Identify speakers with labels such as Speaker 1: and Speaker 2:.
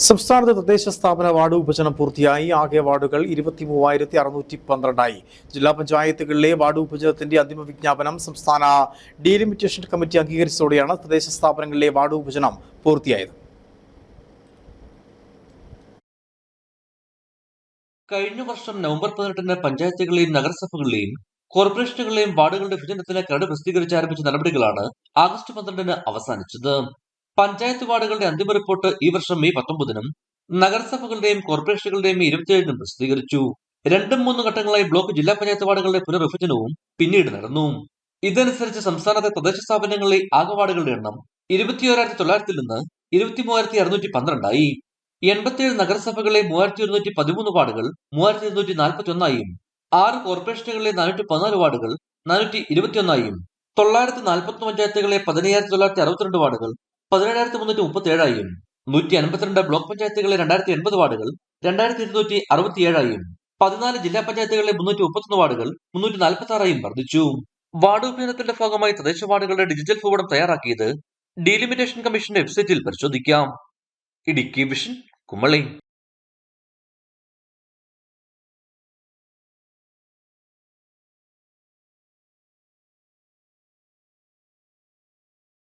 Speaker 1: സംസ്ഥാനത്ത് തദ്ദേശ സ്ഥാപന വാർഡ് വിഭജനം പൂർത്തിയായി. ആകെ വാർഡുകൾ 23,612 ജില്ലാ പഞ്ചായത്തുകളിലെ വാർഡ് വിഭജനത്തിന്റെ അന്തിമ വിജ്ഞാപനം സംസ്ഥാന ഡീലിമിറ്റേഷൻ കമ്മിറ്റി അംഗീകരിച്ചതോടെയാണ് തദ്ദേശ സ്ഥാപനങ്ങളിലെ വാർഡ് വിഭജനം പൂർത്തിയായത്.
Speaker 2: കഴിഞ്ഞ വർഷം നവംബർ 18-ന് പഞ്ചായത്തുകളെയും നഗരസഭകളിലെയും കോർപ്പറേഷനുകളിലെയും വാർഡുകളുടെ വിഭജനത്തിന് കരട് പ്രസിദ്ധീകരിച്ച് ആരംഭിച്ച നടപടികളാണ് ആഗസ്റ്റ് 12-ന് അവസാനിച്ചത്. പഞ്ചായത്ത് വാർഡുകളുടെ അന്തിമ റിപ്പോർട്ട് ഈ വർഷം മെയ് 19-നും നഗരസഭകളുടെയും കോർപ്പറേഷനുകളുടെയും മെയ് 27-നും പ്രസിദ്ധീകരിച്ചു. 2-3 ഘട്ടങ്ങളായി ബ്ലോക്ക് ജില്ലാ പഞ്ചായത്ത് വാർഡുകളുടെ പുനർവിഭജനവും പിന്നീട് നടന്നു. ഇതനുസരിച്ച് സംസ്ഥാനത്തെ തദ്ദേശ സ്ഥാപനങ്ങളിലെ ആകെ വാർഡുകളുടെ എണ്ണം 21,900-ൽ നിന്ന് 23,612 ആയി. 87 നഗരസഭകളിലെ 3,113 വാർഡുകൾ 3,241 ആയും 6 കോർപ്പറേഷനുകളിലെ 414 വാർഡുകൾ 421 ആയും 941 പഞ്ചായത്തുകളിലെ 15,962 വാർഡുകൾ 17,337 ആയും 152 ബ്ലോക്ക് പഞ്ചായത്തുകളിലെ 2,080 വാർഡുകൾ 2,267 ആയും 14 ജില്ലാ പഞ്ചായത്തുകളിലെ 331 വാർഡുകൾ 346 ആയും വർദ്ധിച്ചു. വാർഡ് വിഭജനത്തിന്റെ ഭാഗമായി തദ്ദേശ വാർഡുകളുടെ ഡിജിറ്റൽ ഭൂപടം തയ്യാറാക്കിയത് ഡീലിമിറ്റേഷൻ കമ്മീഷന്റെ വെബ്സൈറ്റിൽ പരിശോധിക്കാം. ഇടുക്കി വിഷൻ, കുമളി.